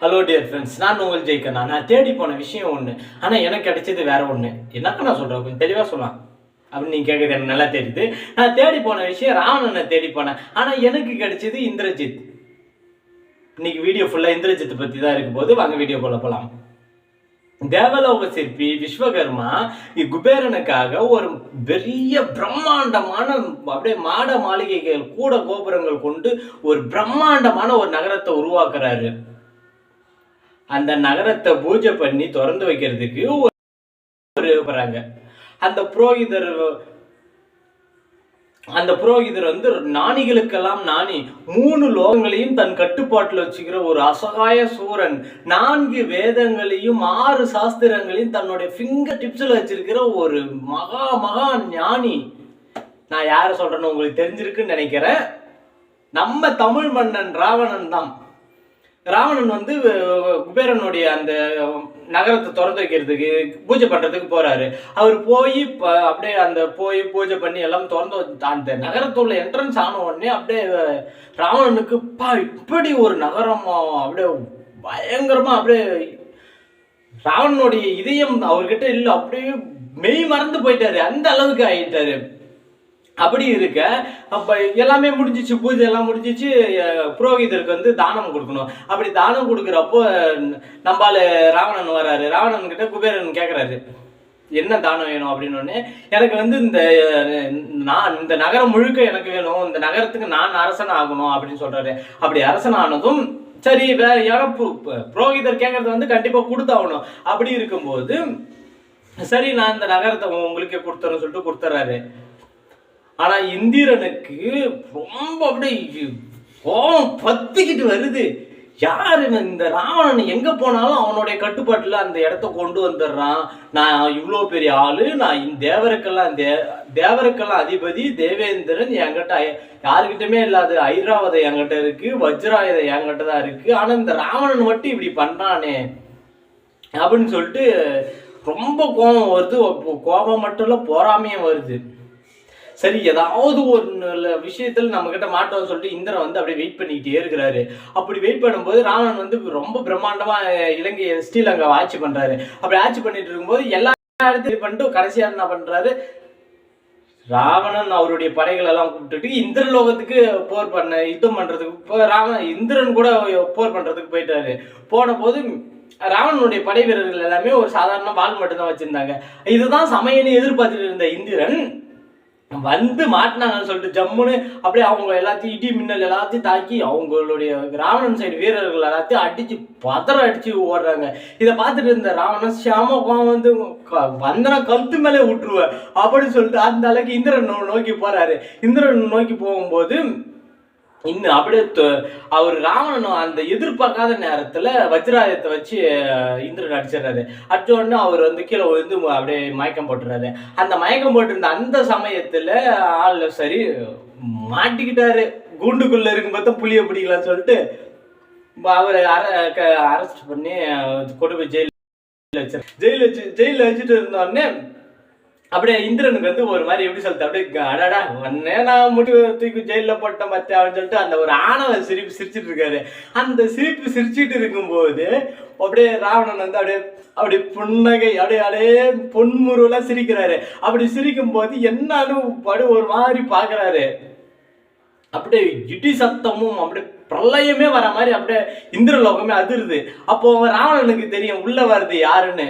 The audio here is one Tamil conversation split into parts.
ஹலோ டியர் ஃப்ரெண்ட்ஸ், நான் உங்கள் ஜெயிக்கண்ணா. நான் தேடி போன விஷயம் ஒன்று, ஆனால் எனக்கு கிடைச்சது வேற ஒன்று. என்னக்கா நான் சொல்கிறேன், கொஞ்சம் தெளிவாக சொல்லலாம் அப்படின்னு நீங்கள் கேட்குறது எனக்கு நல்லா தெரியுது. நான் தேடி போன விஷயம் ராவணனை தேடி போனேன், ஆனால் எனக்கு கிடைச்சது இந்திரஜித். இன்னைக்கு வீடியோ ஃபுல்லாக இந்திரஜித் பற்றி தான் இருக்கும் போது வாங்க வீடியோ போகலாம். தேவலோக சிற்பி விஸ்வகர்மா குபேரனுக்காக ஒரு பெரிய பிரம்மாண்டமான அப்படியே மாட மாளிகைகள் கூட கோபுரங்கள் கொண்டு ஒரு பிரம்மாண்டமான ஒரு நகரத்தை உருவாக்குறாரு. அந்த நகரத்தை பூஜை பண்ணி திறந்து வைக்கிறதுக்கு போறாங்க. அந்த புரோகிதர் வந்து ஞானிகளுக்கெல்லாம் ஞானி, 3 லோகங்களையும் தன் கட்டுப்பாட்டில் வச்சுக்கிற ஒரு அசகாய சூரன், 4 வேதங்களையும் 6 சாஸ்திரங்களையும் தன்னுடைய ஃபிங்கர் டிப்ஸ்ல வச்சிருக்கிற ஒரு மகா ஞானி. நான் யார சொல்றேன்னு உங்களுக்கு தெரிஞ்சிருக்குன்னு நினைக்கிறேன். நம்ம தமிழ் மன்னன் ராவணன் தான். ராவணன் வந்து குபேரனுடைய அந்த நகரத்தை திறந்து வைக்கிறதுக்கு பூஜை பண்றதுக்கு போறாரு. அவர் போய் அப்படியே அந்த பூஜை பண்ணி எல்லாம் திறந்து அந்த நகரத்துள்ள என்ட்ரன்ஸ் ஆன உடனே அப்படியே ராவணனுக்கு இப்படி ஒரு நகரம் அப்படியே பயங்கரமா அப்படியே ராவணனுடைய இதயம் அவர்கிட்ட இல்லை, அப்படியே மெய் மறந்து போயிட்டாரு, அந்த அளவுக்கு ஆயிட்டாரு. அப்படி இருக்க அப்ப எல்லாமே முடிஞ்சிச்சு, பூஜை எல்லாம் முடிஞ்சிச்சு. புரோகிதருக்கு வந்து தானம் கொடுக்கணும். அப்படி தானம் கொடுக்குறப்போ நம்மால ராவணன் வராரு. ராவணன் கிட்ட குபேரன் கேட்கறாரு, என்ன தானம் வேணும் அப்படின்னு. எனக்கு வந்து இந்த நகரம் முழுக்க எனக்கு வேணும், இந்த நகரத்துக்கு நான் அரசன் ஆகணும் அப்படின்னு சொல்றாரு. அப்படி அரசன் ஆனதும் சரி, வேற யாரும் புரோகிதர் கேட்கறது வந்து கண்டிப்பா கொடுத்தாகணும். அப்படி இருக்கும்போது சரி, நான் இந்த நகரத்தை உங்களுக்கே கொடுத்துறேன்னு சொல்லிட்டு கொடுத்துறாரு. ஆனா இந்திரனுக்கு ரொம்ப அப்படியே கோபம் பத்திக்கிட்டு வருது. யாரு இந்த ராவணன் எங்க போனாலும் அவனுடைய கட்டுப்பாட்டுல அந்த இடத்த கொண்டு வந்துடுறான். நான் இவ்வளவு பெரிய ஆளு, நான் தேவருக்கெல்லாம் அதிபதி தேவேந்திரன் என்கிட்ட யாருக்கிட்டமே இல்லாத ஐராவதம் என்கிட்ட இருக்கு, வஜ்ராயுதம் என்கிட்ட தான் இருக்கு. ஆனா இந்த ராவணன் மட்டும் இப்படி பண்றானே அப்படின்னு சொல்லிட்டு ரொம்ப கோபம் வருது. கோபம் மட்டும் இல்ல, பொறாமையும் வருது. சரி, ஏதாவது ஒரு விஷயத்துல நம்ம கிட்ட மாட்டோம்னு சொல்லிட்டு இந்திரன் வந்து அப்படியே வெயிட் பண்ணிக்கிட்டே இருக்கிறாரு. அப்படி வெயிட் பண்ணும்போது ராவணன் வந்து ரொம்ப பிரம்மாண்டமா இலங்கை ஸ்ரீலங்கா ஆட்சி பண்றாரு. அப்படி ஆட்சி பண்ணிட்டு இருக்கும்போது எல்லா இடத்தையும் பண்ணிட்டு கடைசியா என்ன பண்றாரு, ராவணன் அவருடைய படைகள் எல்லாம் கூப்பிட்டுட்டு இந்திரலோகத்துக்கு போர் பண்ண யுத்தம் பண்றதுக்கு இந்திரன் கூட போர் பண்றதுக்கு போயிட்டாரு. போன போது ராவணனுடைய படை வீரர்கள் எல்லாமே ஒரு சாதாரண வாள் மட்டும்தான் வச்சிருந்தாங்க. இதுதான் சமயன்னு எதிர்பார்த்துட்டு இருந்த இந்திரன் வந்து மாட்டினாங்கன்னு சொல்லிட்டு ஜம்முன்னு அப்படியே அவங்க எல்லாத்தையும் இடி மின்னல் எல்லாத்தையும் தாக்கி அவங்களுடைய ராவணன் சைடு வீரர்கள் எல்லாத்தையும் அடிச்சு ஓடுறாங்க. இதை பார்த்துட்டு இருந்த ராவணன் சியாம வந்து வந்தனா கழுத்து மேலே விட்டுருவேன் அப்படின்னு சொல்லிட்டு அந்த அளவுக்கு இந்திரன் நோக்கி போறாரு. இந்திரன் நோக்கி போகும்போது இன்னும் அப்படியே அவர் ராவணன் அந்த எதிர்பார்க்காத நேரத்துல வஜ்ராயுதத்தை வச்சு இந்திரன் அடிச்சிடறாரு. அடிச்ச உடனே அவர் வந்து கீழே வந்து அப்படியே மயக்கம் போட்டுறாரு. அந்த மயக்கம் போட்டிருந்த அந்த சமயத்துல ஆள் சரி மாட்டிக்கிட்டாரு. கூண்டுக்குள்ள இருக்கும்போது புளிய பிடிக்கலாம்னு சொல்லிட்டு அவரை அரெஸ்ட் பண்ணி கொண்டு போய் ஜெயில வச்சுட்டு இருந்தோடனே அப்படியே இந்திரனுக்கு வந்து ஒரு மாதிரி எப்படி சொல்லிட்டு அப்படியே அடாடா உடனே நான் முடி தூக்கி ஜெயில போட்டேன் பத்தி அப்படின்னு சொல்லிட்டு அந்த ஒரு ஆணவ சிரிப்பு சிரிச்சிட்டு இருக்காரு. அந்த சிரிப்பு சிரிச்சிட்டு இருக்கும்போது அப்படியே ராவணன் வந்து அப்படியே புன்னகை அப்படியே பொன்முருவலா சிரிக்கிறாரு. அப்படி சிரிக்கும் போது என்னன்னு ஒரு மாதிரி பாக்குறாரு. அப்படியே இடி சத்தமும் அப்படியே பிரளயமே வர மாதிரி அப்படியே இந்திரலோகமே அதிருது. அப்போ ராவணனுக்கு தெரியும் உள்ள வருது யாருன்னு.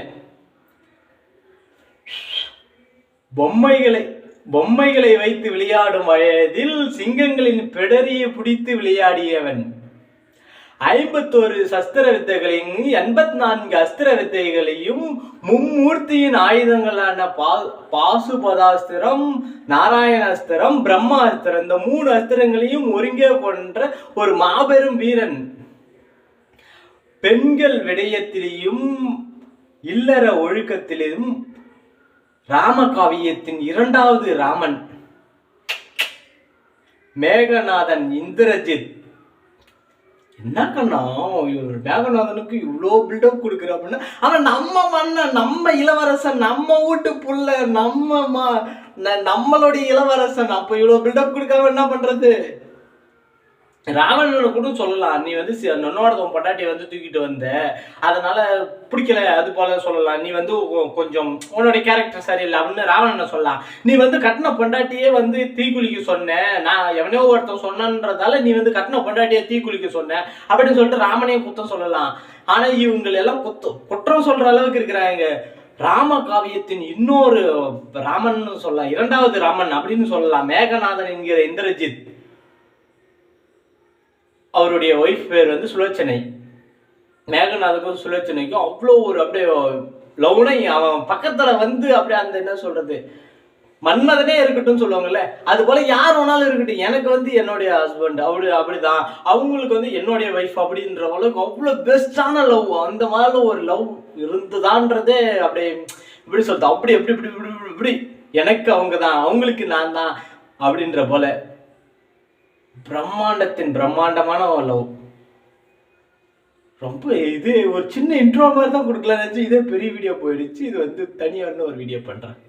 பொம்மைகளை வைத்து விளையாடும் வயதில் சிங்கங்களின் பிடரியை பிடித்து விளையாடியவன், 51 சஸ்திர வித்தைகளையும் 84 அஸ்திர வித்தைகளையும் மும்மூர்த்தியின் ஆயுதங்களான பாசுபதாஸ்திரம், நாராயணாஸ்திரம், பிரம்மாஸ்திரம், இந்த 3 அஸ்திரங்களையும் ஒருங்கே கொன்ற ஒரு மாபெரும் வீரன். பெண்கள் விடயத்திலேயும் இல்லற ஒழுக்கத்திலும் ராமகாவியத்தின் 2வது ராமன் மேகநாதன் இந்திரஜித். என்ன கண்ணா மேகநாதனுக்கு இவ்வளோ பில்டப் கொடுக்குற அப்படின்னா, அவன் நம்ம மன்னன், நம்ம இளவரசன், நம்ம வீட்டு புள்ள, நம்மளுடைய இளவரசன். அப்போ இவ்வளோ பில்டப் கொடுக்காம என்ன பண்றது? ராவணனை கூட சொல்லலாம், நீ வந்து நன்னோடத்தவன் பொண்டாட்டியை வந்து தூக்கிட்டு வந்த, அதனால பிடிக்கல, அது போல சொல்லலாம். நீ வந்து கொஞ்சம் உன்னுடைய கேரக்டர் சரியில்லை அப்படின்னு ராவணனை சொல்லலாம். நீ வந்து கட்டின பொண்டாட்டியே வந்து தீக்குளிக்க சொன்ன, நான் எவனோ ஒருத்தன் சொன்னன்றதால நீ வந்து கட்டின பொண்டாட்டியை தீக்குளிக்க சொன்ன அப்படின்னு சொல்லிட்டு ராமனையும் குத்தம் சொல்லலாம். ஆனா இவங்க எல்லாம் குற்றம் சொல்ற அளவுக்கு இருக்கிறாங்க. ராம காவியத்தின் இன்னொரு ராமன் சொல்லலாம், இரண்டாவது ராமன் அப்படின்னு சொல்லலாம், மேகநாதன் என்கிற இந்திரஜித். அவருடைய ஒய்ஃப் பேர் வந்து சுலோச்சனை. மேகநாதுக்கும் சுலோச்சனைக்கும் அவ்வளோ ஒரு அப்படியே லவ்னை, அவன் பக்கத்துல வந்து அப்படியே அந்த என்ன சொல்றது, மன்மதனே இருக்கட்டும் சொல்லுவாங்கல்ல, அது போல யார் வேணாலும் இருக்கட்டும், எனக்கு வந்து என்னுடைய ஹஸ்பண்ட் அப்படிதான், அவங்களுக்கு வந்து என்னுடைய ஒய்ஃப் அப்படின்ற அளவுக்கு அவ்வளோ பெஸ்டான லவ். அந்த மாதிரி ஒரு லவ் இருந்துதான்றதே அப்படியே இப்படி சொல்றது, அப்படி எப்படி இப்படி இப்படி இப்படி எனக்கு அவங்க தான், அவங்களுக்கு நான் தான் அப்படின்ற போல பிரம்மாண்டத்தின் பிரம்மாண்டமான லவ். ரொம்ப இது ஒரு சின்ன இன்ட்ரோ மாதிரி தான் கொடுக்கலாம்னு நினைச்சு இதே பெரிய வீடியோ போயிடுச்சு. இது வந்து தனியாக ஒரு வீடியோ பண்றேன்.